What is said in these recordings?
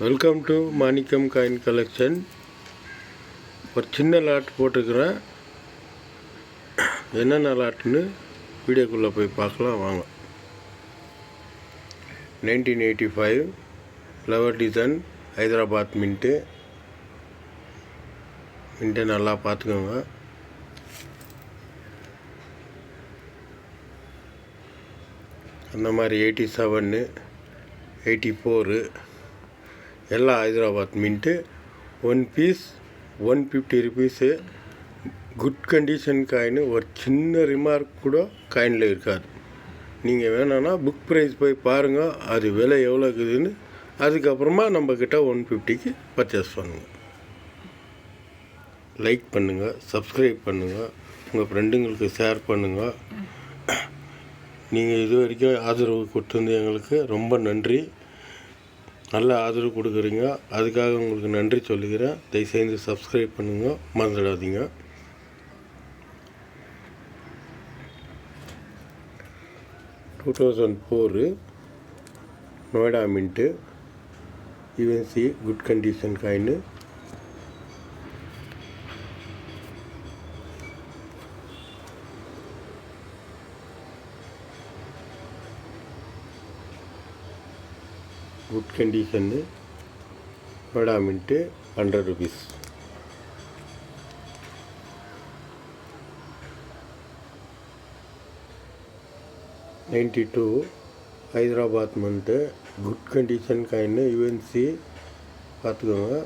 Welcome to Manikkam coin collection. ஒரு சின்ன lot போட்டுக்கிறேன். என்னென்ன லாட்டுன்னு வீடியோக்குள்ளே போய் பார்க்கலாம் வாங்க. 1985 ஃப்ளவர் டிசைன் ஹைதராபாத் மின்ட்டு நல்லா பார்த்துக்கோங்க. அந்த மாதிரி 87 84 எல்லாம் Hyderabad mint. 1 piece 150 rupees. Good condition coin. ஒரு சின்ன ரிமார்க் கூட காயினில் இருக்காது. நீங்கள் வேணும்னா புக் ப்ரைஸ் போய் பாருங்கள், அது விலை எவ்வளோ இருக்குதுன்னு. அதுக்கப்புறமா நம்மக்கிட்ட 150க்கு பர்ச்சேஸ் பண்ணுங்கள். லைக் பண்ணுங்கள், சப்ஸ்கிரைப் பண்ணுங்கள், உங்கள் ஃப்ரெண்டுங்களுக்கு ஷேர் பண்ணுங்கள். நீங்கள் இது வரைக்கும் ஆதரவு கொடுத்துருந்து எங்களுக்கு ரொம்ப நன்றி. நல்ல ஆதரவு கொடுக்குறீங்க, அதுக்காக உங்களுக்கு நன்றி சொல்லிக்கிறேன். தயவுசெய்து சப்ஸ்கிரைப் பண்ணுங்க, மறந்துடாதீங்க. Two 2004 Noida mint UNC good condition coin. Good கண்டிஷன்னு Noida mint 100 rupees. '92 Hyderabad mint good condition coin UNC பார்த்துக்கோங்க.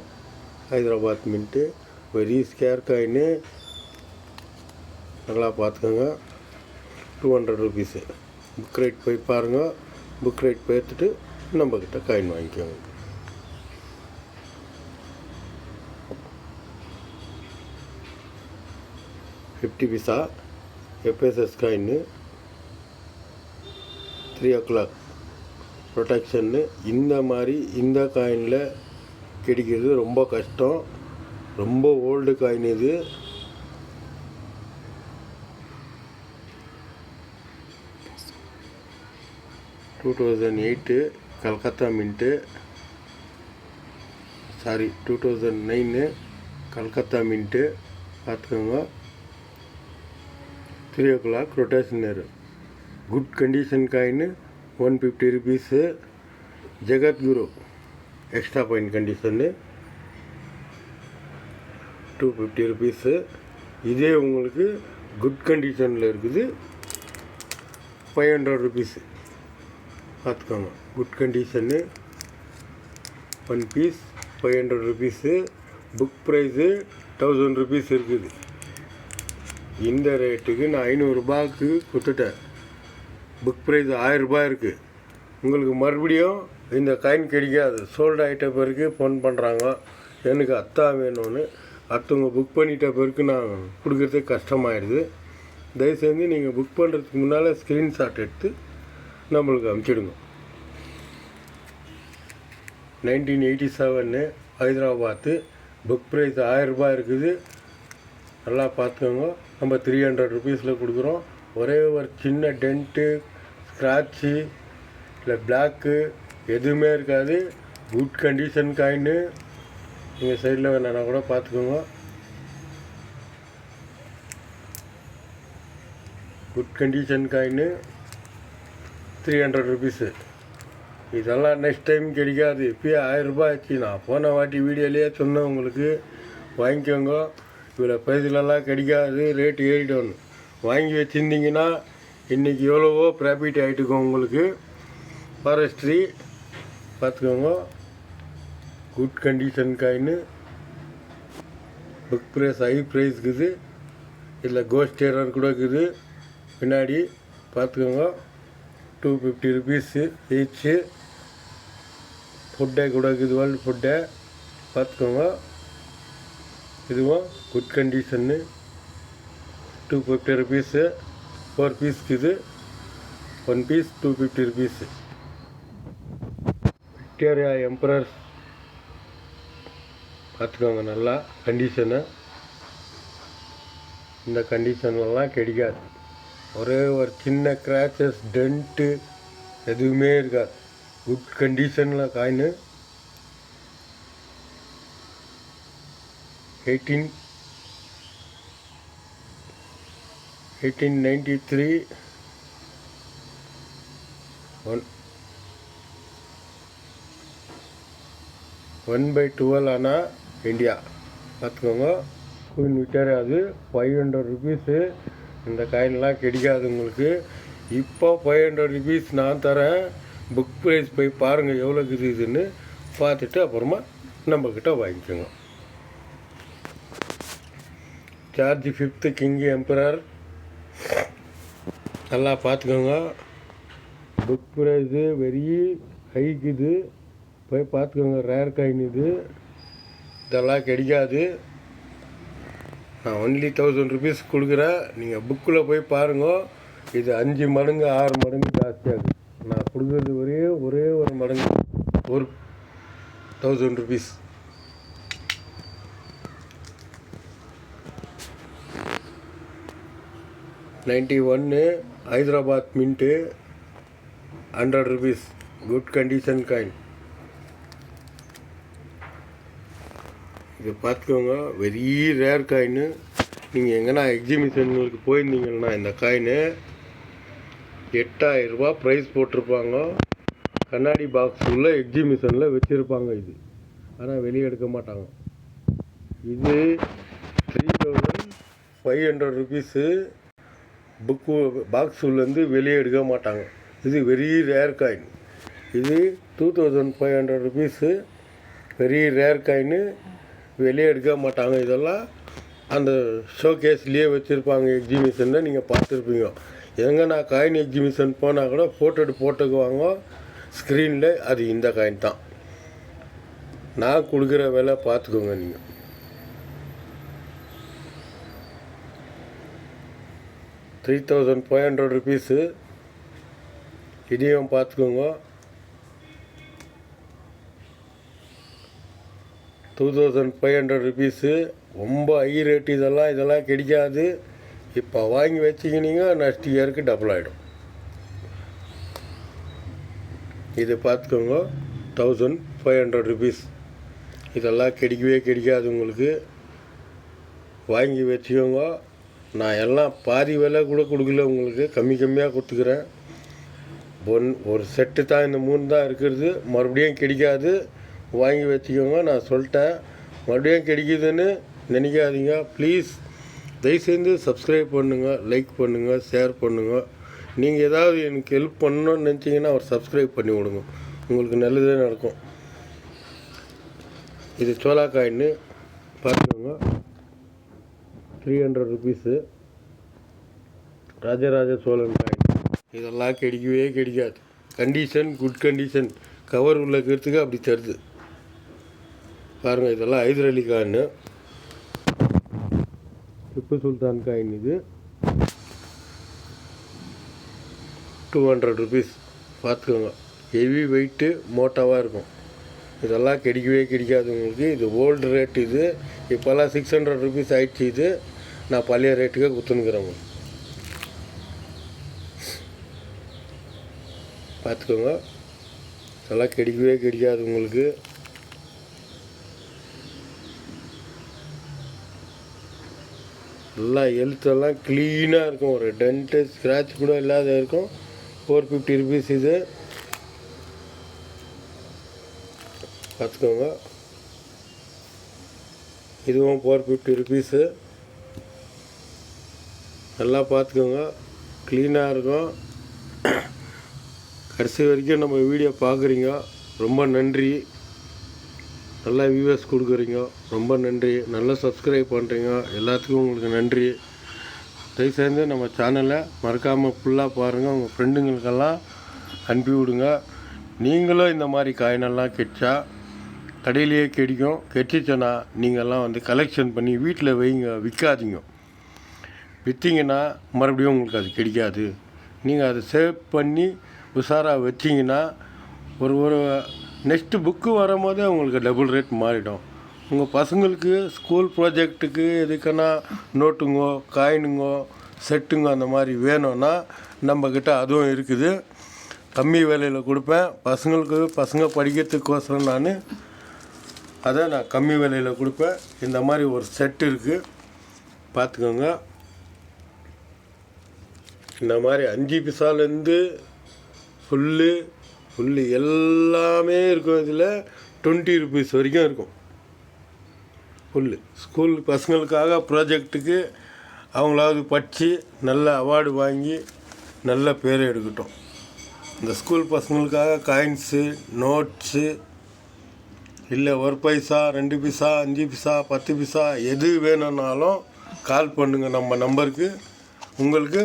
Hyderabad mint very scarce coin, நல்லா பார்த்துக்கோங்க. 200 ருபீஸு. புக் ரைட் போய் பாருங்கள். புக் ரைட் போய்த்துட்டு நம்மக்கிட்ட காயின் வாங்கிக்கோங்க. $50 பைசா எஃப்எஸ்எஸ் காயின். 3 o'clock ப்ரொடெக்ஷன்னு. இந்த மாதிரி இந்த காயினில் கிடைக்கிறது ரொம்ப கஷ்டம். ரொம்ப ஓல்டு காயின் இது. Two 2008 Calcutta mint. 2009 Calcutta mint பார்த்துக்கோங்க. 3 o'clock ரொட்டேஷனர். Good condition coin 150 rupees. Jagadguru extra point கண்டிஷன்னு 250 ருபீஸு. இதே உங்களுக்கு குட் கண்டிஷனில் இருக்குது 500 ருபீஸு. பார்த்துக்கோங்க. குட் கண்டிஷன்னு 1 piece 500 rupees. Book price 1000 rupees இருக்குது. இந்த ரேட்டுக்கு நான் 500 ரூபாய்க்கு கொடுத்துட்டேன். புக் ப்ரைஸ் 1000 ரூபாய் இருக்குது. உங்களுக்கு மறுபடியும் இந்த காயின் கிடைக்காது. சோல்டு ஆகிட்ட பிறகு ஃபோன் பண்ணுறாங்க, எனக்கு அத்தான் வேணும்னு. அடுத்தவங்க புக் பண்ணிட்ட பிறகு நான் கொடுக்குறதுக்கு கஷ்டமாயிடுது. தயவுசெய்து நீங்கள் புக் பண்ணுறதுக்கு முன்னால் ஸ்க்ரீன்ஷாட் எடுத்து நம்மளுக்கு அனுப்பிச்சிடுங்க. 1987 ஹைதராபாத்து. புக் ப்ரைஸ் 1000 ரூபாய் இருக்குது. நல்லா பார்த்துக்கோங்க. நம்ம 300 ருபீஸில் கொடுக்குறோம். ஒரே ஒரு சின்ன டென்ட்டு, ஸ்க்ராட்சு இல்லை பிளாக்கு எதுவுமே இருக்காது. Good condition coin. நீங்கள் சைடில் வேணா கூட பார்த்துக்கோங்க. Good condition coin 300 rupees. இதெல்லாம் நெக்ஸ்ட் டைம் கிடைக்காது. இப்போயே 1000 ரூபாய் ஆச்சு. நான் போன வாட்டி வீடியோலேயே சொன்னேன் உங்களுக்கு, வாங்கிக்கோங்க, இவ்வளோ ப்ரைஸ்லலாம் கிடைக்காது, ரேட்டு ஏறிடும். வாங்கி வச்சுருந்தீங்கன்னா இன்றைக்கி எவ்வளவோ ப்ராஃபிட் ஆகிட்டுக்கும் உங்களுக்கு. ஃபாரஸ்ட்ரி பார்த்துக்கோங்க. Good condition coin. Book price high price இருக்குது. இதில் கோஸ்ட் எரர் கூட இருக்குது பின்னாடி. பார்த்துக்கோங்க. 250 ருபீஸு ஈச்சு. ஃபுட்டே கூட இருக்குது, வேர்ல்டு ஃபுட்டே. பார்த்துக்கோங்க. இதுவும் குட் கண்டிஷன்னு 250 ருபீஸு. 4 பீஸ்க்கு இது 1 பீஸ் 250 ருபீஸு. விக்டோரியா எம்பரர்ஸ் பார்த்துக்கோங்க. நல்லா கண்டிஷனு. இந்த கண்டிஷன்லாம் கிடைக்காது. ஒரே ஒரு சின்ன கிராச்சஸ், டென்ட்டு எதுவுமே இருக்காது. குட் கண்டிஷனில் காயின். 1893 1/12 ஆனா இந்தியா பார்த்துக்கோங்க. குயின் விக்டோரியா அது 500 ருபீஸு. இந்த காயின்லாம் கிடைக்காது உங்களுக்கு. இப்போ 500 ருபீஸ் நான் தரேன். புக் ப்ரைஸ் போய் பாருங்கள் எவ்வளோ இருக்குதுன்னு பார்த்துட்டு அப்புறமா நம்மக்கிட்ட வாங்கிக்கோங்க. ஜார்ஜ் 5th கிங் எம்பரர் நல்லா பார்த்துக்கோங்க. புக் ப்ரைஸு வெரி ஹைக்குது, போய் பார்த்துக்கோங்க. ரேர் காயின் இது, இதெல்லாம் கிடைக்காது. நான் ஒன்லி 1000 ருபீஸ் கொடுக்குறேன். நீங்கள் புக்கில் போய் பாருங்க. இது 5 மடங்கு 6 மடங்கு ஜாஸ்தியாகுது. நான் கொடுக்குறது ஒரே ஒரு மடங்கு, ஒரு 1000 rupees. '91 Hyderabad mint 100 rupees, good condition coin. இதை பார்த்துக்கோங்க, வெரி ரேர் காயின். நீங்கள் எங்கன்னா எக்ஸிபிஷன்களுக்கு போயிருந்தீங்கன்னா இந்த காயின் 8000 ரூபா ப்ரைஸ் போட்டிருப்பாங்க. கண்ணாடி பாக்ஸ் உள்ள எக்ஸிபிஷனில் வச்சுருப்பாங்க. இது ஆனால் வெளியே எடுக்க மாட்டாங்க. இது 3500 ருபீஸு. புக்கு பாக்ஸ் உள்ளேருந்து வெளியே எடுக்க மாட்டாங்க. இது வெரி ரேர் காயின். இது 2500 ருபீஸு, வெரி ரேர் காயின். வெளியே எடுக்க மாட்டாங்க. இதெல்லாம் அந்த ஷோகேஸ்லேயே வச்சுருப்பாங்க எக்ஸிபிஷனில், நீங்கள் பார்த்துருப்பீங்க. எங்கே நான் காயின் எக்ஸிபிஷன் போனால் கூட போட்டுக்குவாங்க ஸ்க்ரீனில். அது இந்த காயின் தான். நான் கொடுக்குற விலை பார்த்துக்கோங்க. நீங்கள் 3500 ருபீஸு. இதையும் பார்த்துக்கோங்க. 2500 ருபீஸு. ரொம்ப ஹை ரேட்டு. இதெல்லாம் கிடைக்காது. இப்போ வாங்கி வச்சுக்கினீங்க, நெக்ஸ்ட் இயருக்கு டபுள் ஆகிடும். இது பார்த்துக்கோங்க, 1500 ருபீஸ். இதெல்லாம் கிடைக்கவே கிடைக்காது உங்களுக்கு. வாங்கி வச்சுக்கோங்க. நான் எல்லாம் பாதி விலை கூட கொடுக்கல உங்களுக்கு, கம்மியாக கொடுத்துக்கிறேன். ஒரு செட்டு தான், இந்த 3 தான் இருக்கிறது. மறுபடியும் கிடைக்காது. வாங்கி வச்சுக்கோங்க. நான் சொல்லிட்டேன், மறுபடியும் கிடைக்குதுன்னு நினைக்காதீங்க. ப்ளீஸ் தயவுசெய்து சப்ஸ்கிரைப் பண்ணுங்கள், லைக் பண்ணுங்கள், ஷேர் பண்ணுங்கள். நீங்கள் ஏதாவது எனக்கு ஹெல்ப் பண்ணணும்னு நினச்சிங்கன்னா ஒரு சப்ஸ்கிரைப் பண்ணி விடுங்க, உங்களுக்கு நல்லதே நடக்கும். இது சோளா காயின்னு பார்த்துக்கோங்க, 300 ருபீஸு. ராஜராஜ சோழன் காயின். இதெல்லாம் கிடைக்கவே கிடைக்காது. Condition good condition. கவர் உள்ள இருக்கிறதுக்கு அப்படி தருது பாருங்கள். இதெல்லாம் ஹைதர் அலி காயின், திப்பு சுல்தான் காயின். இது 200 ருபீஸ். பார்த்துக்கோங்க, ஹெவி வெயிட்டு, மோட்டாவாக இருக்கும். இதெல்லாம் கிடைக்கவே கிடைக்காது உங்களுக்கு. இது ஓல்டு ரேட். இது இப்போல்லாம் 600 ருபீஸ் ஆயிடுச்சு. இது நான் பழைய ரேட்டுக்கே கொடுத்துனுக்குறேங்க. பார்த்துக்கோங்க, இதெல்லாம் கிடைக்கவே கிடைக்காது உங்களுக்கு. நல்லா எழுத்தெல்லாம் க்ளீனாக இருக்கும். ஒரு டென்ட்டு ஸ்க்ராட்ச் கூட இல்லாத இருக்கும். 450 ருபீஸ். இது பார்த்துக்கோங்க, இதுவும் 450 ருபீஸு. நல்லா பார்த்துக்கோங்க, க்ளீனாக இருக்கும். கடைசி வரைக்கும் நம்ம வீடியோ பார்க்குறீங்க, ரொம்ப நன்றி. நல்லா வியூவர்ஸ் கொடுக்குறீங்க, ரொம்ப நன்றி. நல்லா சப்ஸ்கிரைப் பண்ணுறீங்க, எல்லாத்துக்கும் உங்களுக்கு நன்றி. தயவுசெய்து நம்ம சேனலை மறக்காமல் ஃபுல்லாக பாருங்கள். உங்கள் ஃப்ரெண்டுங்களுக்கெல்லாம் அனுப்பி விடுங்க. நீங்களும் இந்த மாதிரி காயினெல்லாம் கிடைச்சா கடையிலேயே கிடைக்கும். கிடைச்சிச்சோன்னா நீங்கள்லாம் வந்து கலெக்ஷன் பண்ணி வீட்டில் வைங்க, விற்காதீங்க. விற்றீங்கன்னா மறுபடியும் உங்களுக்கு அது கிடைக்காது. நீங்கள் அதை சேவ் பண்ணி உஷாராக வச்சிங்கன்னா ஒரு நெக்ஸ்ட்டு புக்கு வரும்போதே உங்களுக்கு டபுள் ரேட் மாறிடும். உங்கள் பசங்களுக்கு ஸ்கூல் ப்ராஜெக்ட்டுக்கு எதுக்குன்னா நோட்டுங்கோ, காயினுங்கோ, செட்டுங்கோ அந்த மாதிரி வேணும்னா நம்மக்கிட்ட அதுவும் இருக்குது. கம்மி விலையில் கொடுப்பேன். பசங்க படிக்கிறதுக்கோசரம் நான் அதை நான் கம்மி விலையில் கொடுப்பேன். இந்த மாதிரி ஒரு செட் இருக்குது, பார்த்துக்கோங்க. இந்த மாதிரி 5 பைசாலேருந்து ஃபுல்லு எல்லாமே இருக்கும். இதில் 20 ருபீஸ் வரைக்கும் இருக்கும் ஃபுல்லு. ஸ்கூல் பசங்களுக்காக ப்ராஜெக்ட்டுக்கு அவங்களாவது படித்து நல்ல அவார்டு வாங்கி நல்ல பேர் எடுக்கட்டும். இந்த ஸ்கூல் பசங்களுக்காக காயின்ஸு, நோட்ஸு, இல்லை 1 பைசா, 2 பைசா, 5 பைசா, 10 பைசா எது வேணும்னாலும் கால் பண்ணுங்கள் நம்ம நம்பருக்கு. உங்களுக்கு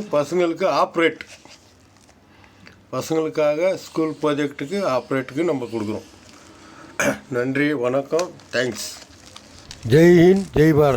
பசங்களுக்காக ஸ்கூல் ப்ராஜெக்ட்டுக்கு ஆப்ரேட்டுக்கு நம்ம கொடுக்குறோம். நன்றி, வணக்கம், தேங்க்ஸ். ஜெய் ஹிந்த், ஜெய் பாரத்.